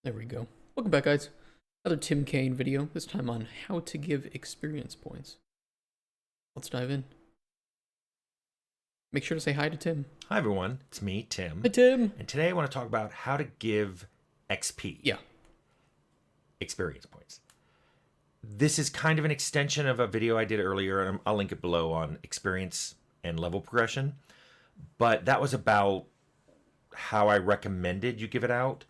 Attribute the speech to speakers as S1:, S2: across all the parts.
S1: There we go. Welcome back, guys. Another Tim Cain video, this time on how to give experience points. Let's dive in. Make sure to say hi to Tim.
S2: Hi everyone, it's me, Tim.
S1: Hi, Tim.
S2: And today I want to talk about how to give XP.
S1: Yeah.
S2: Experience points. This is kind of an extension of a video I did earlier, and I'll link it below on experience and level progression. But that was about how I recommended you give it out.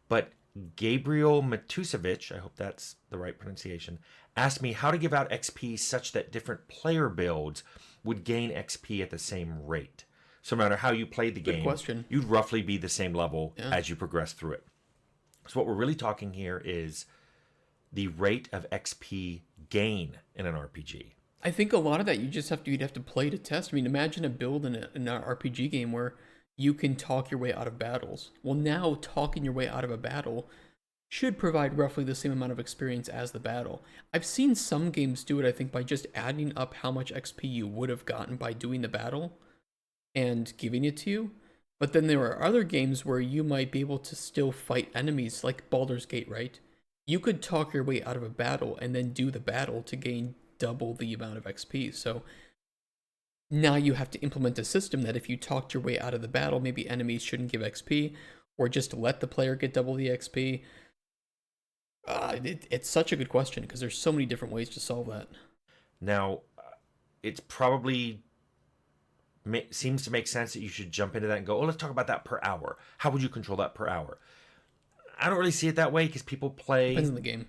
S2: But Gabriel Matusevich, I hope that's the right pronunciation, asked me how to give out XP such that different player builds would gain XP at the same rate. So no matter how you played the
S1: Good
S2: game,
S1: question.
S2: you'd roughly be the same level
S1: Yeah.
S2: as you progress through it. So what we're really talking here is the rate of XP gain in an RPG.
S1: I think a lot of that you'd have to play to test. I mean, imagine a build in an RPG game where you can talk your way out of battles. Well, now talking your way out of a battle should provide roughly the same amount of experience as the battle. I've seen some games do it, I think, by just adding up how much XP you would have gotten by doing the battle and giving it to you. But then there are other games where you might be able to still fight enemies, like Baldur's Gate, right? You could talk your way out of a battle and then do the battle to gain double the amount of XP. So now you have to implement a system that if you talked your way out of the battle, maybe enemies shouldn't give XP, or just let the player get double the XP. It's such a good question because there's so many different ways to solve that.
S2: Now, it's probably seems to make sense that you should jump into that and go, oh, let's talk about that per hour. How would you control that per hour? I don't really see it that way because people play,
S1: Depends on the game.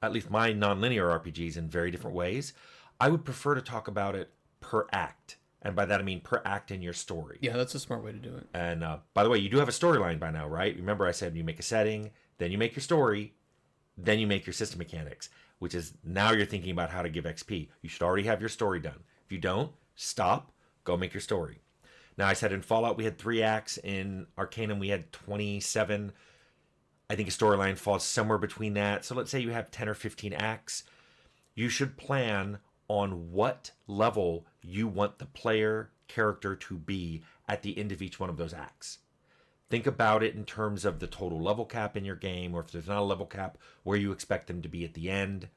S2: at least my non-linear RPGs, in very different ways. I would prefer to talk about it per act. And by that I mean per act in your story.
S1: Yeah, that's a smart way to do it.
S2: And by the way, you do have a storyline by now, right? Remember I said you make a setting, then you make your story, then you make your system mechanics, which is now you're thinking about how to give XP. You should already have your story done. If you don't, stop, go make your story. Now I said in Fallout we had 3 acts, in Arcanum we had 27. I think a storyline falls somewhere between that. So let's say you have 10 or 15 acts. You should plan on what level you want the player character to be at the end of each one of those acts. Think about it in terms of the total level cap in your game, or if there's not a level cap, where you expect them to be at the end,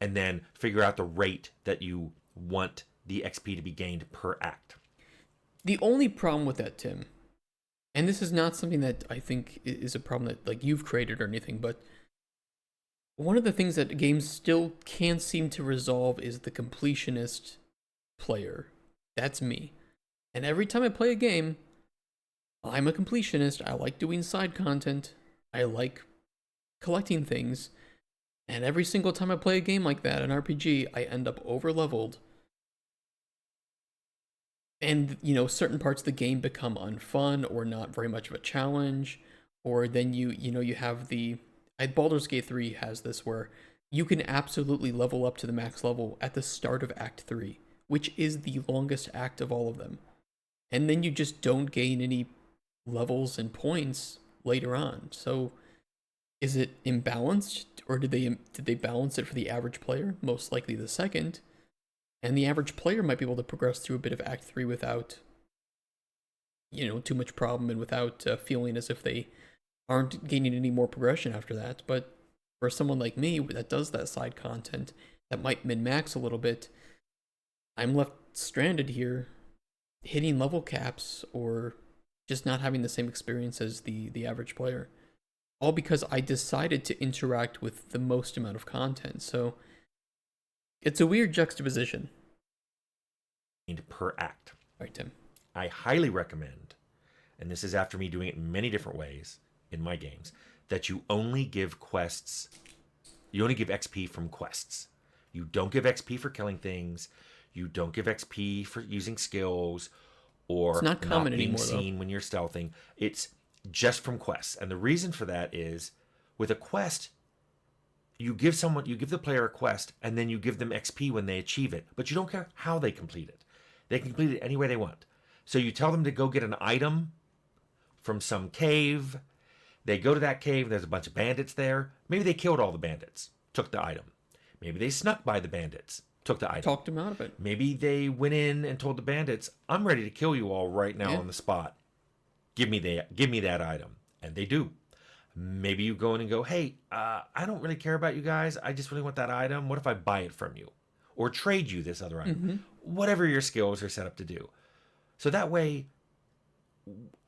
S2: and then figure out the rate that you want the XP to be gained per act.
S1: The only problem with that, Tim, and this is not something that I think is a problem that like you've created or anything, but one of the things that games still can't seem to resolve is the completionist player. That's me. And every time I play a game, I'm a completionist. I like doing side content. I like collecting things. And every single time I play a game like that, an RPG, I end up over-leveled. And, certain parts of the game become unfun or not very much of a challenge. Or then you have the... Baldur's Gate 3 has this where you can absolutely level up to the max level at the start of Act 3, which is the longest act of all of them. And then you just don't gain any levels and points later on. So is it imbalanced, or did they balance it for the average player? Most likely the second. And the average player might be able to progress through a bit of Act 3 without too much problem and without feeling as if they aren't gaining any more progression after that. But for someone like me that does that side content that might min-max a little bit, I'm left stranded here hitting level caps or just not having the same experience as the average player. All because I decided to interact with the most amount of content. So it's a weird juxtaposition.
S2: Per act.
S1: All right, Tim.
S2: I highly recommend, and this is after me doing it in many different ways in my games, that you only give XP from quests. You don't give XP for killing things. You don't give XP for using skills or
S1: it's not common
S2: being
S1: anymore,
S2: seen when you're stealthing. It's just from quests. And the reason for that is with a quest, you give the player a quest and then you give them XP when they achieve it, but you don't care how they complete it. They can complete it any way they want. So you tell them to go get an item from some cave. They go to that cave, there's a bunch of bandits there. Maybe they killed all the bandits, took the item. Maybe they snuck by the bandits, took the item.
S1: Talked him out of it.
S2: Maybe they went in and told the bandits, I'm ready to kill you all right now
S1: Yeah.
S2: on the spot. Give me that item. And they do. Maybe you go in and go, hey, I don't really care about you guys. I just really want that item. What if I buy it from you? Or trade you this other item?
S1: Mm-hmm.
S2: Whatever your skills are set up to do. So that way,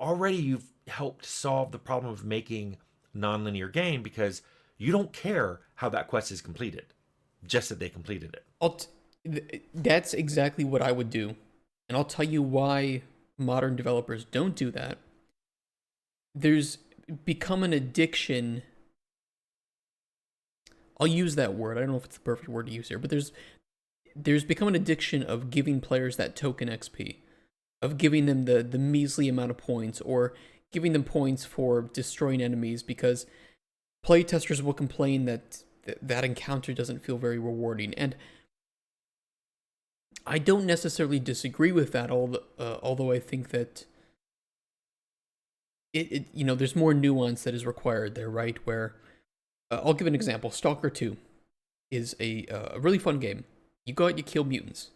S2: already you've helped solve the problem of making nonlinear game because you don't care how that quest is completed, just that they completed it.
S1: That's exactly what I would do, and I'll tell you why modern developers don't do that. There's become an addiction. I'll use that word. I don't know if it's the perfect word to use here, but there's become an addiction of giving players that token XP, of giving them the measly amount of points, or giving them points for destroying enemies, because playtesters will complain that that encounter doesn't feel very rewarding. And I don't necessarily disagree with that, although I think that there's more nuance that is required there, right? Where I'll give an example. Stalker 2 is a really fun game. You go out, you kill mutants.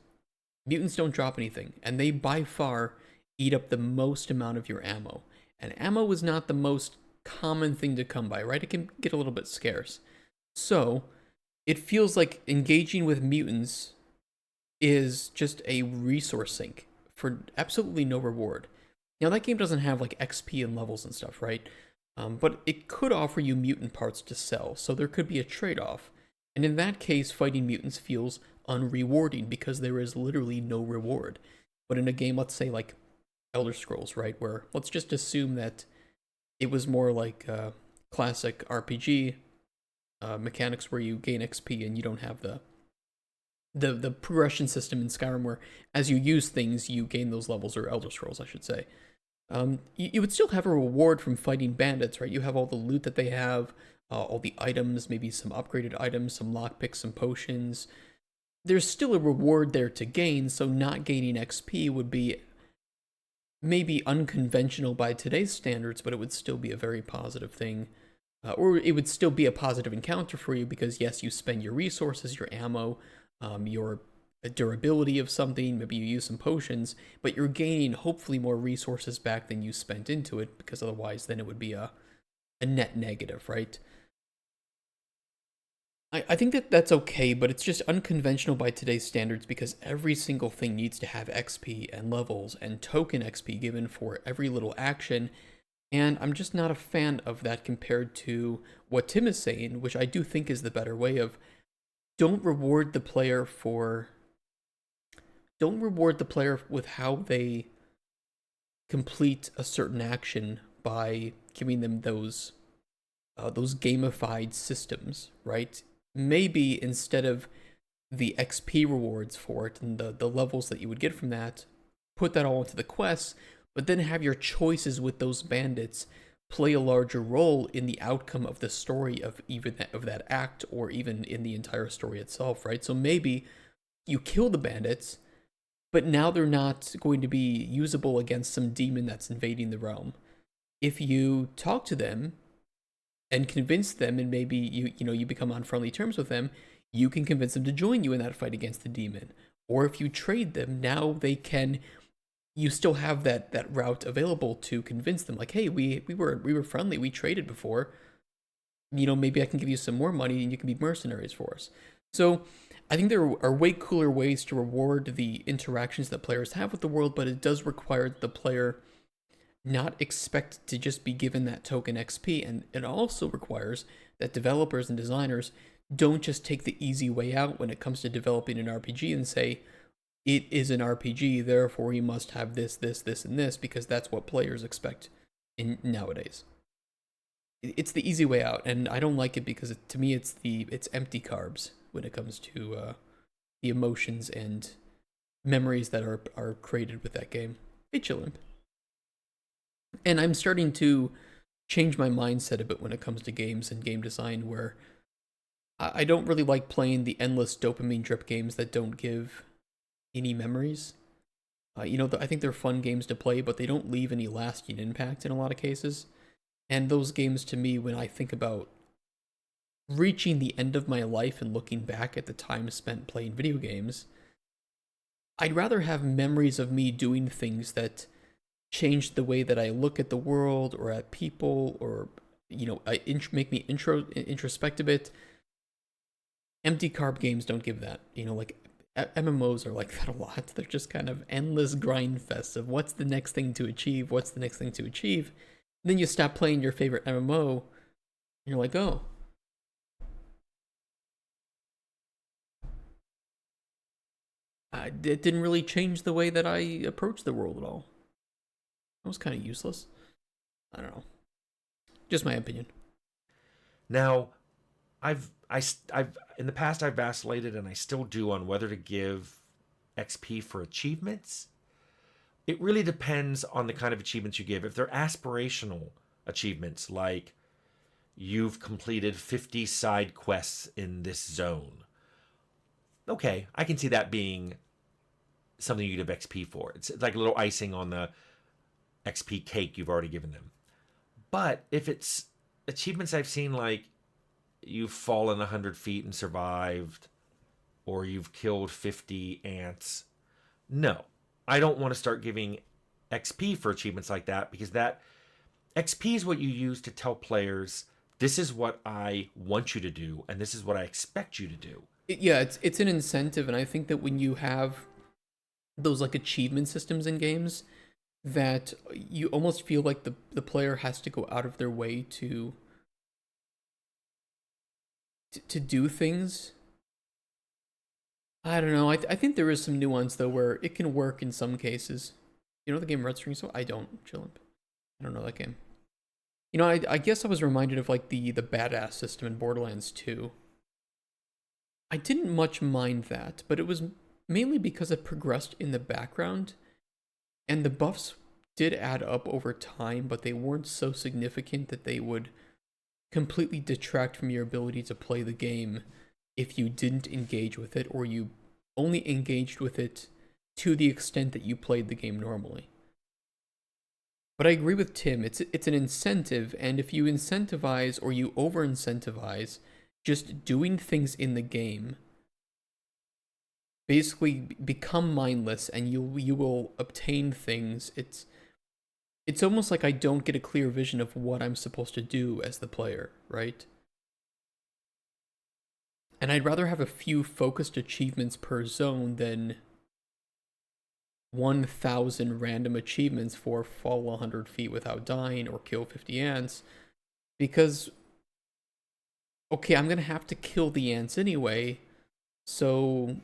S1: Mutants don't drop anything, and they by far eat up the most amount of your ammo. And ammo is not the most common thing to come by, right? It can get a little bit scarce. So it feels like engaging with mutants is just a resource sink for absolutely no reward. Now, that game doesn't have like XP and levels and stuff, right? But it could offer you mutant parts to sell, so there could be a trade off. And in that case, fighting mutants feels unrewarding because there is literally no reward. But in a game, let's say like Elder Scrolls, right, where let's just assume that it was more like classic RPG mechanics where you gain XP and you don't have the progression system in Skyrim where as you use things you gain those levels, or Elder Scrolls I should say. You would still have a reward from fighting bandits, right? You have all the loot that they have, all the items, maybe some upgraded items, some lockpicks, some potions. There's still a reward there to gain, so not gaining XP would be maybe unconventional by today's standards, but it would still be a very positive thing. Or it would still be a positive encounter for you because, yes, you spend your resources, your ammo, your durability of something, maybe you use some potions, but you're gaining hopefully more resources back than you spent into it, because otherwise then it would be a net negative, right? I think that that's okay, but it's just unconventional by today's standards because every single thing needs to have XP and levels and token XP given for every little action. And I'm just not a fan of that compared to what Tim is saying, which I do think is the better way of don't reward the player for don't reward the player with how they complete a certain action by giving them those gamified systems, right? Maybe instead of the XP rewards for it and the levels that you would get from that, put that all into the quests, but then have your choices with those bandits play a larger role in the outcome of the story of even of that act, or even in the entire story itself, right? So maybe you kill the bandits, but now they're not going to be usable against some demon that's invading the realm. If you talk to them and convince them, and maybe you become on friendly terms with them, you can convince them to join you in that fight against the demon. Or if you trade them, now they can. You still have that route available to convince them, like, hey, we were friendly, we traded before. Maybe I can give you some more money and you can be mercenaries for us. So I think there are way cooler ways to reward the interactions that players have with the world, but it does require the player not expect to just be given that token XP. And it also requires that developers and designers don't just take the easy way out when it comes to developing an RPG and say, it is an RPG, therefore you must have this, this, this, and this, because that's what players expect in nowadays. It's the easy way out, and I don't like it because to me it's empty carbs when it comes to the emotions and memories that are created with that game. Hey, Chillimp. And I'm starting to change my mindset a bit when it comes to games and game design, where I don't really like playing the endless dopamine drip games that don't give any memories. I think they're fun games to play, but they don't leave any lasting impact in a lot of cases. And those games, to me, when I think about reaching the end of my life and looking back at the time spent playing video games, I'd rather have memories of me doing things that changed the way that I look at the world or at people, or make me introspect a bit. Empty carb games don't give that. Like MMOs are like that a lot. They're just kind of endless grind fests of what's the next thing to achieve, what's the next thing to achieve. And then you stop playing your favorite MMO, and you're like, oh, it didn't really change the way that I approach the world at all. It was kind of useless. I don't know. Just my opinion.
S2: Now, I've in the past I've vacillated, and I still do, on whether to give XP for achievements. It really depends on the kind of achievements you give. If they're aspirational achievements, like you've completed 50 side quests in this zone, okay, I can see that being something you give XP for. It's like a little icing on the XP cake you've already given them. But if it's achievements I've seen, like you've fallen 100 feet and survived, or you've killed 50 ants, no, I don't want to start giving XP for achievements like that, because that XP is what you use to tell players, this is what I want you to do, and this is what I expect you to do.
S1: Yeah, it's an incentive, and I think that when you have those like achievement systems in games, that you almost feel like the player has to go out of their way to do things. I don't know. I think there is some nuance though where it can work in some cases. You know the game Red String? So I don't. Chillin'. I don't know that game. I guess I was reminded of like the badass system in Borderlands 2. I didn't much mind that, but it was mainly because it progressed in the background, and the buffs did add up over time, but they weren't so significant that they would completely detract from your ability to play the game if you didn't engage with it, or you only engaged with it to the extent that you played the game normally. But I agree with Tim, it's an incentive, and if you incentivize or you over incentivize just doing things in the game, basically become mindless and you will obtain things. It's almost like I don't get a clear vision of what I'm supposed to do as the player, right? And I'd rather have a few focused achievements per zone than 1,000 random achievements for fall 100 feet without dying or kill 50 ants. Because, okay, I'm going to have to kill the ants anyway, so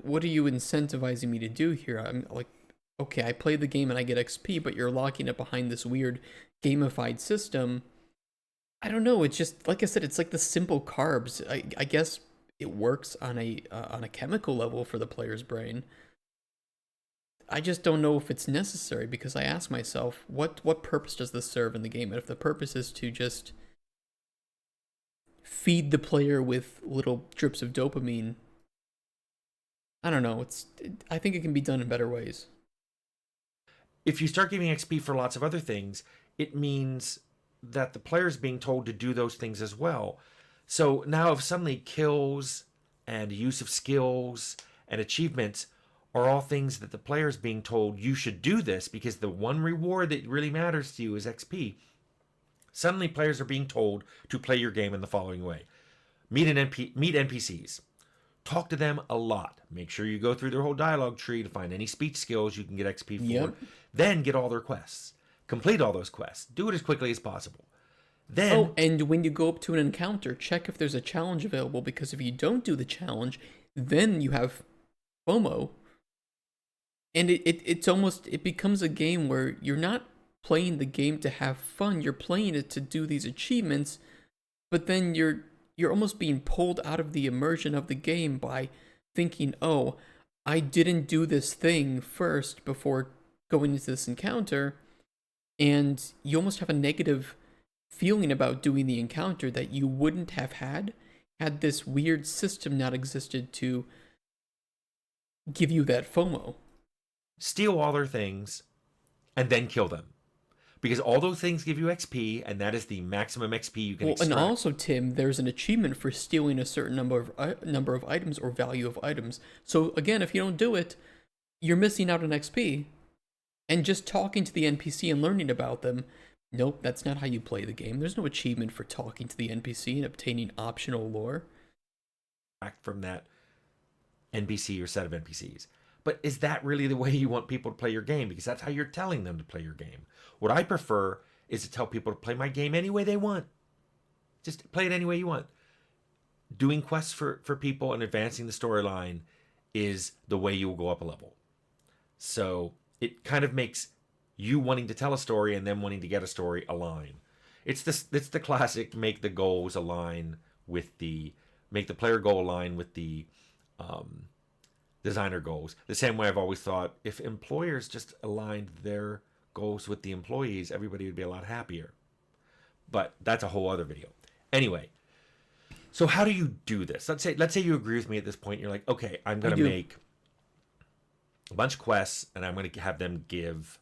S1: what are you incentivizing me to do here? I'm like, okay, I play the game and I get XP, but you're locking it behind this weird gamified system. I don't know. It's just like I said. It's like the simple carbs. I guess it works on a chemical level for the player's brain. I just don't know if it's necessary, because I ask myself, what purpose does this serve in the game? And if the purpose is to just feed the player with little drips of dopamine, I don't know. I think it can be done in better ways.
S2: If you start giving XP for lots of other things, it means that the player is being told to do those things as well. So now if suddenly kills and use of skills and achievements are all things that the player is being told, you should do this because the one reward that really matters to you is XP. Suddenly players are being told to play your game in the following way. Meet NPCs. Talk to them a lot. Make sure you go through their whole dialogue tree to find any speech skills you can get XP for.
S1: Yep.
S2: Then get all their quests. Complete all those quests. Do it as quickly as possible. Then,
S1: oh, and when you go up to an encounter, check if there's a challenge available, because if you don't do the challenge, then you have FOMO. And it becomes a game where you're not playing the game to have fun, you're playing it to do these achievements, but then you're almost being pulled out of the immersion of the game by thinking, oh, I didn't do this thing first before going into this encounter, and you almost have a negative feeling about doing the encounter that you wouldn't have had this weird system not existed to give you that FOMO.
S2: steal all their things and then kill them. Because all those things give you XP, and that is the maximum XP you can extract.
S1: And also, Tim, there's an achievement for stealing a certain number of items or value of items. So again, if you don't do it, you're missing out on XP. And just talking to the NPC and learning about them, nope, that's not how you play the game. There's no achievement for talking to the NPC and obtaining optional lore.
S2: Back from that NPC or set of NPCs. But is that really the way you want people to play your game? Because that's how you're telling them to play your game. What I prefer is to tell people to play my game any way they want. Just play it any way you want. Doing quests for people and advancing the storyline is the way you will go up a level. So it kind of makes you wanting to tell a story and them wanting to get a story align. It's the classic make the goals align with the make the player goal align with the designer goals. The same way I've always thought if employers just aligned their goals with the employees, everybody would be a lot happier. But that's a whole other video. Anyway, so how do you do this? Let's say you agree with me at this point. You're like, okay, I'm going to make a bunch of quests and I'm going to have them give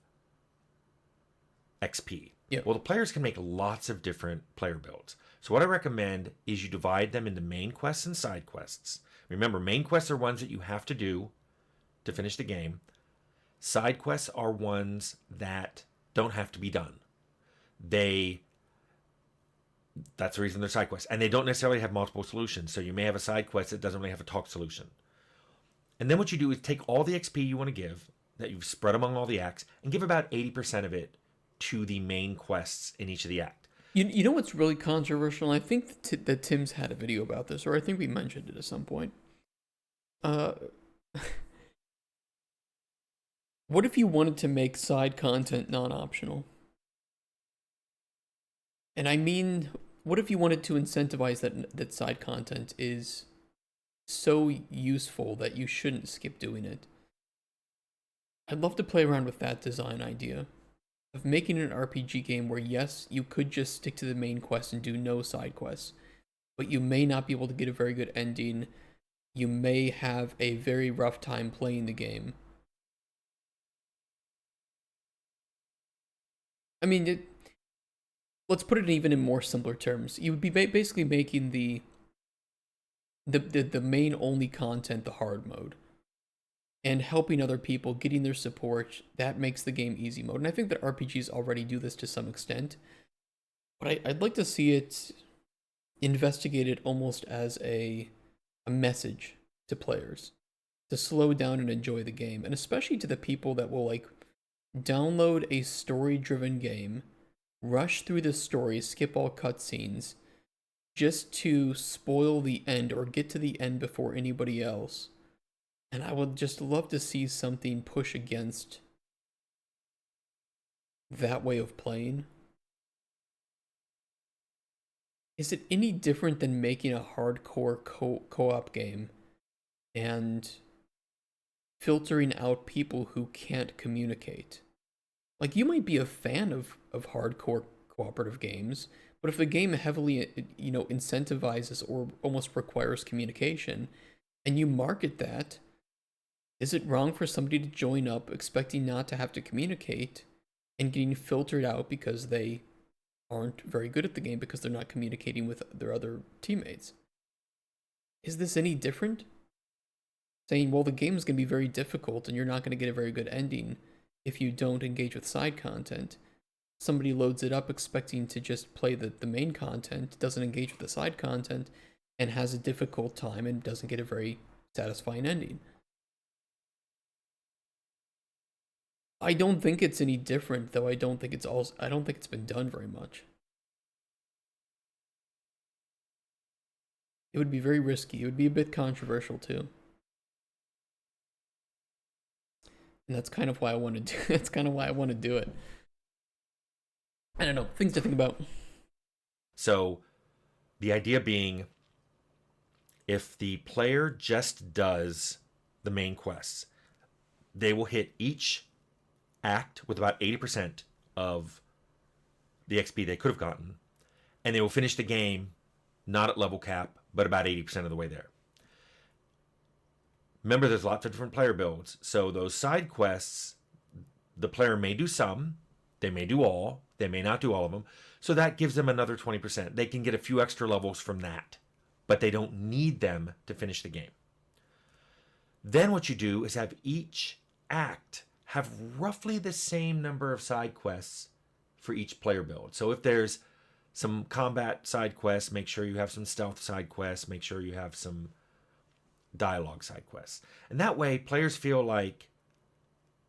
S2: XP.
S1: Yeah.
S2: Well, the players can make lots of different player builds. So what I recommend is you divide them into main quests and side quests. Remember, main quests are ones that you have to do to finish the game. Side quests are ones that don't have to be done. That's the reason they're side quests. And they don't necessarily have multiple solutions. So you may have a side quest that doesn't really have a talk solution. And then what you do is take all the XP you want to give, that you've spread among all the acts, and give about 80% of it to the main quests in each of the acts.
S1: You know what's really controversial? I think that Tim's had a video about this, or I think we mentioned it at some point. What if you wanted to make side content non-optional? And I mean, what if you wanted to incentivize that side content is so useful that you shouldn't skip doing it? I'd love to play around with that design idea of making an RPG game where, yes, you could just stick to the main quest and do no side quests, but you may not be able to get a very good ending. You may have a very rough time playing the game. I mean, let's put it even in more simpler terms. You would be basically making the main only content the hard mode, and helping other people, getting their support. That makes the game easy mode. And I think that RPGs already do this to some extent, but I'd like to see it investigated almost as a message to players to slow down and enjoy the game, and especially to the people that will like download a story-driven game, rush through the story, skip all cutscenes, just to spoil the end or get to the end before anybody else. And I would just love to see something push against that way of playing. Is it any different than making a hardcore co-op game and filtering out people who can't communicate? Like, you might be a fan of hardcore cooperative games, but if the game heavily, incentivizes or almost requires communication, and you market that, is it wrong for somebody to join up expecting not to have to communicate and getting filtered out because they aren't very good at the game because they're not communicating with their other teammates? Is this any different? Saying, well, the game is going to be very difficult and you're not going to get a very good ending if you don't engage with side content. Somebody loads it up expecting to just play the main content, doesn't engage with the side content, and has a difficult time and doesn't get a very satisfying ending. I don't think it's any different, though. I don't think it's been done very much. It would be very risky. It would be a bit controversial too. And that's kind of why I want to do that's kind of why I want to do it. I don't know, things to think about.
S2: So the idea being, if the player just does the main quests, they will hit each act with about 80% of the XP they could have gotten, and they will finish the game not at level cap, but about 80% of the way there. Remember, there's lots of different player builds, so those side quests, the player may do some, they may do all, they may not do all of them, so that gives them another 20%. They can get a few extra levels from that, but they don't need them to finish the game. Then what you do is have each act have roughly the same number of side quests for each player build. So if there's some combat side quests, make sure you have some stealth side quests, make sure you have some dialogue side quests. And that way, players feel like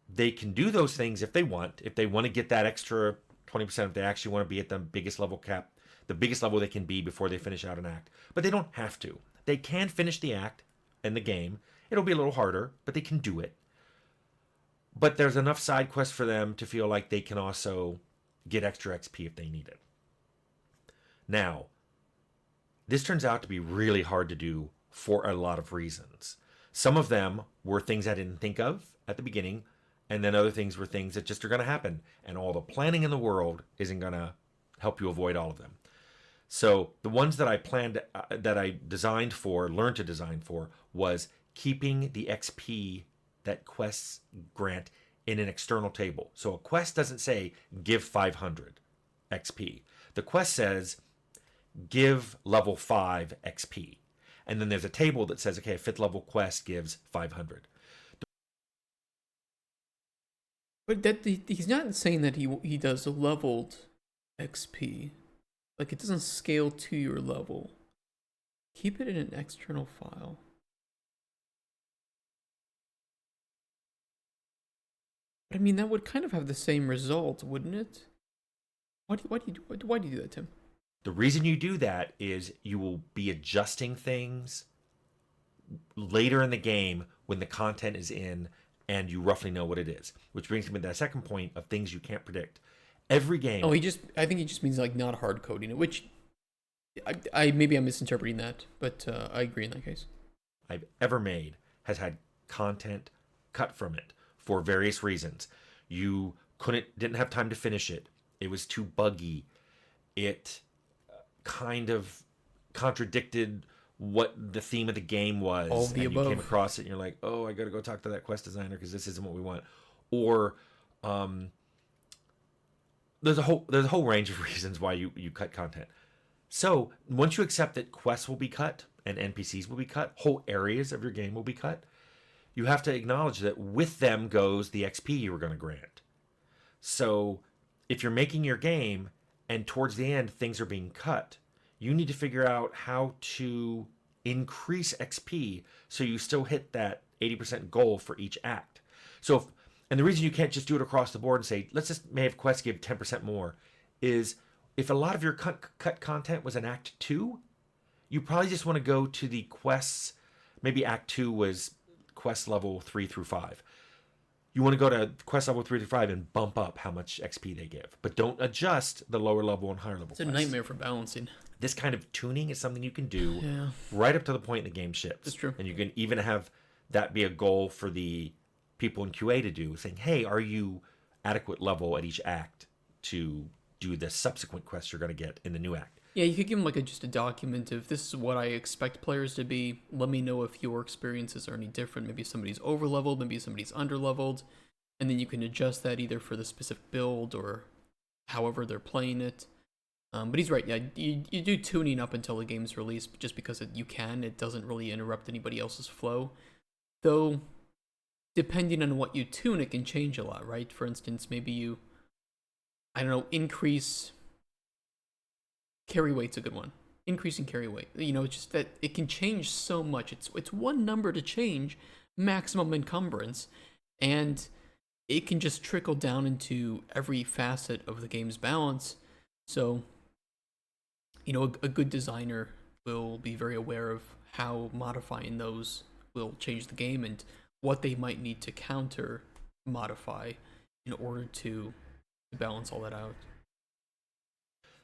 S2: they can do those things if they want. If they want to get that extra 20%, if they actually want to be at the biggest level cap, the biggest level they can be before they finish out an act. But they don't have to. They can finish the act and the game. It'll be a little harder, but they can do it. But there's enough side quests for them to feel like they can also get extra XP if they need it. Now, this turns out to be really hard to do for a lot of reasons. Some of them were things I didn't think of at the beginning, and then other things were things that just are going to happen, and all the planning in the world isn't going to help you avoid all of them. So the ones that I planned, that I designed for, learned to design for, was keeping the XP that quests grant in an external table. So a quest doesn't say give 500 XP. The quest says give level 5 XP. And then there's a table that says, okay, a 5th level quest gives 500.
S1: But that he's not saying that he does leveled XP. Like, it doesn't scale to your level. Keep it in an external file. But I mean, that would kind of have the same result, wouldn't it? Why do you do that, Tim?
S2: The reason you do that is you will be adjusting things later in the game when the content is in and you roughly know what it is. Which brings me to that second point of things you can't predict. Every game.
S1: Oh, I think he just means like not hard coding it, which I maybe I'm misinterpreting that, but I agree in that case.
S2: I've ever made has had content cut from it for various reasons. You didn't have time to finish it. It was too buggy. It kind of contradicted what the theme of the game was.
S1: All of the
S2: and
S1: above.
S2: You came across it and you're like, oh, I got to go talk to that quest designer because this isn't what we want. Or there's a whole range of reasons why you cut content. So once you accept that quests will be cut and NPCs will be cut, whole areas of your game will be cut, you have to acknowledge that with them goes the XP you were going to grant. So if you're making your game and towards the end things are being cut, you need to figure out how to increase XP so you still hit that 80% goal for each act. And the reason you can't just do it across the board and say, let's just have quests give 10% more, is if a lot of your cut content was in Act 2, you probably just want to go to the quests. Maybe Act 2 was quest level 3 through 5. You want to go to quest level 3 through 5 and bump up how much XP they give. But don't adjust the lower level and higher level
S1: It's a nightmare for balancing.
S2: This kind of tuning is something you can do
S1: Yeah.
S2: right up to the point the game ships.
S1: That's true.
S2: And you can even have that be a goal for the people in QA to do, saying, hey, are you adequate level at each act to do the subsequent quests you're going to get in the new act?
S1: Yeah, you could give them like just a document of this is what I expect players to be. Let me know if your experiences are any different. Maybe somebody's over-leveled, maybe somebody's under-leveled. And then you can adjust that either for the specific build or however they're playing it. But he's right, yeah, you do tuning up until the game's released just because you can. It doesn't really interrupt anybody else's flow. Though, depending on what you tune, it can change a lot, right? For instance, maybe you, I don't know, increase... Carry weight's a good one. Increasing carry weight. You know, it's just that it can change so much. It's one number to change, maximum encumbrance, and it can just trickle down into every facet of the game's balance. So, you know, a good designer will be very aware of how modifying those will change the game and what they might need to counter modify in order to balance all that out.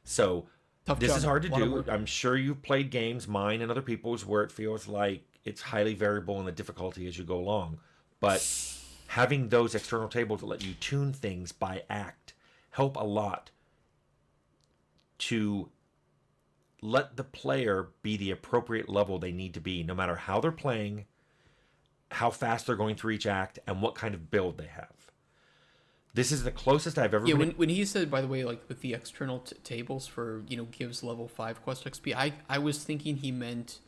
S2: So
S1: Tough
S2: this
S1: job.
S2: is hard to do.
S1: Work.
S2: I'm sure you've played games, mine and other people's, where it feels like it's highly variable in the difficulty as you go along. But having those external tables that let you tune things by act help a lot to let the player be the appropriate level they need to be, no matter how they're playing, how fast they're going through each act, and what kind of build they have. This is the closest I've ever been.
S1: When he said, by the way, like with the external tables for, you know, gives level 5 quest XP, I was thinking he meant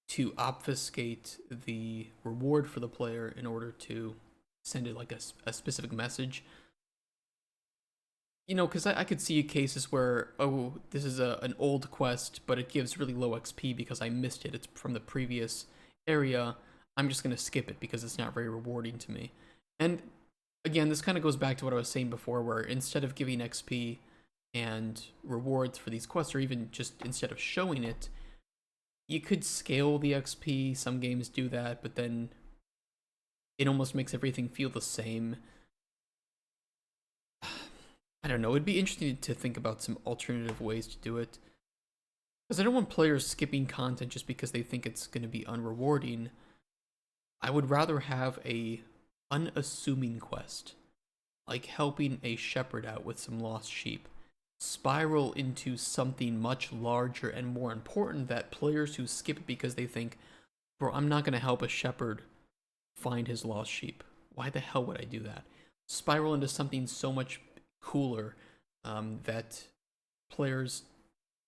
S1: to obfuscate the reward for the player in order to send it like a specific message. Because I could see cases where, oh, this is an old quest, but it gives really low XP because I missed it. It's from the previous area. I'm just going to skip it because it's not very rewarding to me. And again, this kind of goes back to what I was saying before, where instead of giving XP and rewards for these quests, or even just instead of showing it, you could scale the XP. Some games do that, but then it almost makes everything feel the same. I don't know. It'd be interesting to think about some alternative ways to do it. Because I don't want players skipping content just because they think it's going to be unrewarding. I would rather have a unassuming quest, like helping a shepherd out with some lost sheep, spiral into something much larger and more important that players who skip it because they think, bro, I'm not going to help a shepherd find his lost sheep. Why the hell would I do that? Spiral into something so much cooler that players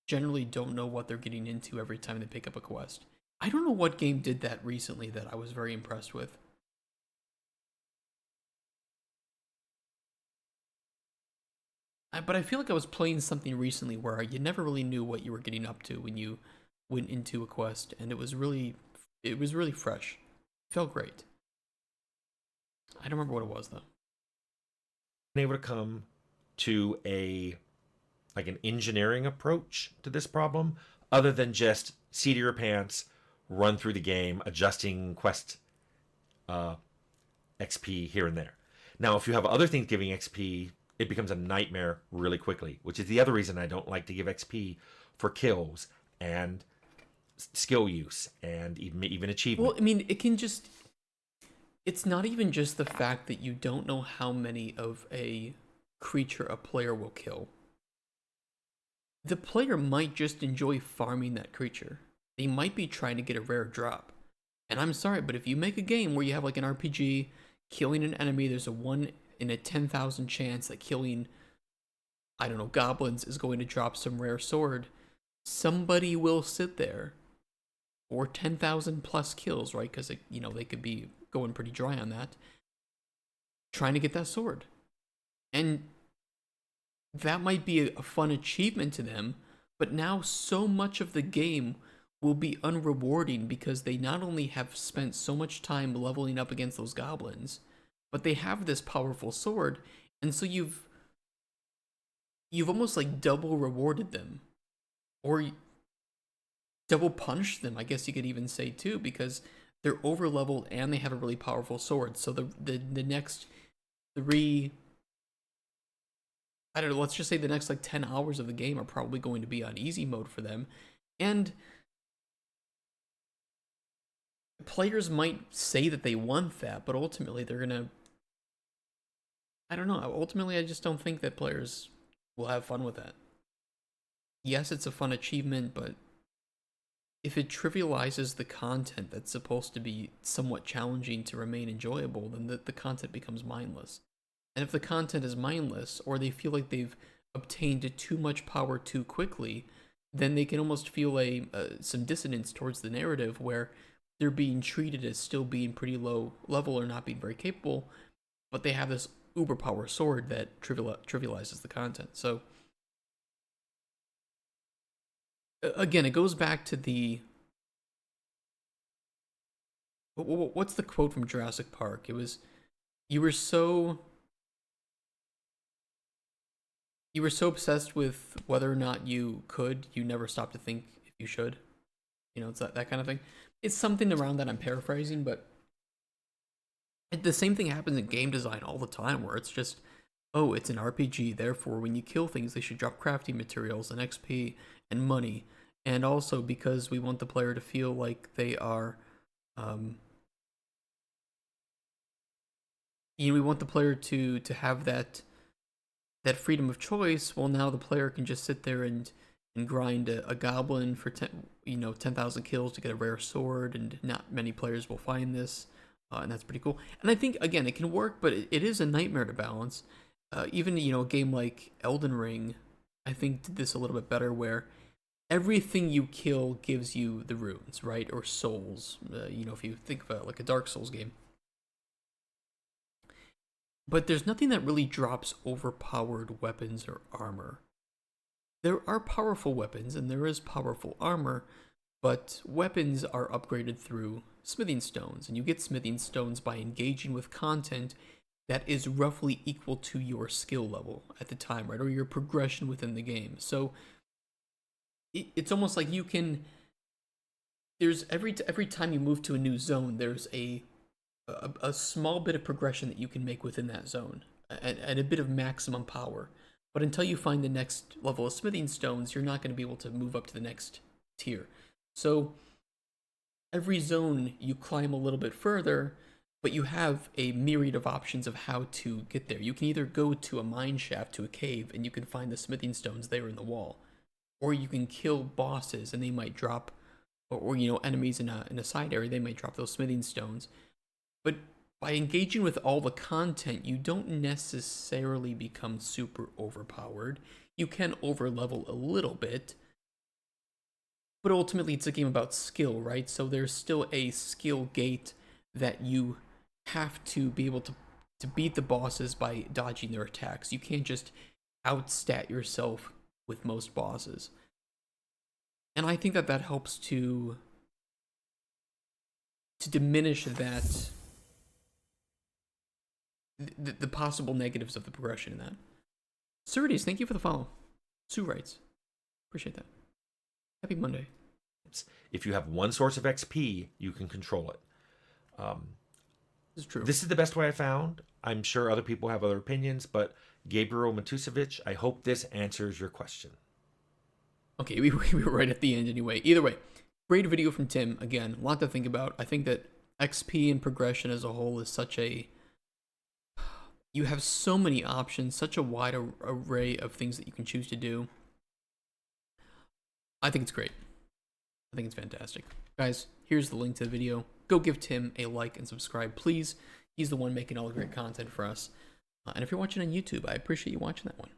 S1: generally don't know what they're getting into every time they pick up a quest. I don't know what game did that recently that I was very impressed with. But I feel like I was playing something recently where you never really knew what you were getting up to when you went into a quest, and it was really fresh. It felt great. I don't remember what it was though.
S2: Been able to come to a like an engineering approach to this problem other than just seat of your pants, run through the game, adjusting quest uh, XP here and there. Now, if you have other things giving XP, it becomes a nightmare really quickly, which is the other reason I don't like to give XP for kills and skill use and even
S1: Well,
S2: achievement.
S1: I mean, it can just. It's not even just the fact that you don't know how many of a creature a player will kill. The player might just enjoy farming that creature. They might be trying to get a rare drop. And I'm sorry, but if you make a game where you have like an RPG, killing an enemy, there's a 1 in a 10,000 chance that killing, I don't know, goblins is going to drop some rare sword, somebody will sit there, or 10,000 plus kills, right? Because, they could be going pretty dry on that, trying to get that sword. And that might be a fun achievement to them, but now so much of the game will be unrewarding because they not only have spent so much time leveling up against those goblins, but they have this powerful sword, and so you've almost like double rewarded them, or double punished them, I guess you could even say too, because they're over leveled and they have a really powerful sword. So the next three, I don't know, let's just say the next like 10 hours of the game are probably going to be on easy mode for them. And players might say that they want that, but ultimately they're going to, I don't know, ultimately I just don't think that players will have fun with that. Yes, it's a fun achievement, but if it trivializes the content that's supposed to be somewhat challenging to remain enjoyable, then the content becomes mindless. And if the content is mindless, or they feel like they've obtained too much power too quickly, then they can almost feel some dissonance towards the narrative where they're being treated as still being pretty low level or not being very capable, but they have this uber power sword that trivializes the content. So again, it goes back to the what's the quote from Jurassic Park? It was, you were so you were so obsessed with whether or not you could, you never stopped to think if you should. It's that kind of thing. It's something around that. I'm paraphrasing, but the same thing happens in game design all the time, where it's just, oh, it's an RPG, therefore when you kill things, they should drop crafting materials and XP and money, and also because we want the player to feel like they are, um, we want the player to have that freedom of choice. Well, now the player can just sit there and grind a goblin for 10,000 kills to get a rare sword, and not many players will find this, and that's pretty cool. And I think again it can work, but it is a nightmare to balance. Even a game like Elden Ring, I think did this a little bit better, where everything you kill gives you the runes, right, or souls. If you think of it like a Dark Souls game, but there's nothing that really drops overpowered weapons or armor. There are powerful weapons and there is powerful armor, but weapons are upgraded through smithing stones, and you get smithing stones by engaging with content that is roughly equal to your skill level at the time, right? Or your progression within the game. So it's almost like you can. There's every time you move to a new zone, there's a small bit of progression that you can make within that zone, and a bit of maximum power. But until you find the next level of smithing stones, you're not going to be able to move up to the next tier. So every zone you climb a little bit further, but you have a myriad of options of how to get there. You can either go to a mine shaft, to a cave, and you can find the smithing stones there in the wall, or you can kill bosses and they might drop, or enemies in a side area, they might drop those smithing stones. But by engaging with all the content, you don't necessarily become super overpowered. You can overlevel a little bit, but ultimately it's a game about skill, right? So there's still a skill gate that you have to be able to beat the bosses by dodging their attacks. You can't just outstat yourself with most bosses. And I think that helps to diminish that the possible negatives of the progression in that. Surides, thank you for the follow. Sue writes, appreciate that. Happy Monday.
S2: If you have one source of XP, you can control it.
S1: This is true.
S2: This is the best way I found. I'm sure other people have other opinions, but Gabriel Matusevich, I hope this answers your question.
S1: Okay, we were right at the end anyway. Either way, great video from Tim. Again, a lot to think about. I think that XP and progression as a whole is such a... You have so many options, such a wide array of things that you can choose to do. I think it's great. I think it's fantastic. Guys, here's the link to the video. Go give Tim a like and subscribe, please. He's the one making all the great content for us. And if you're watching on YouTube, I appreciate you watching that one.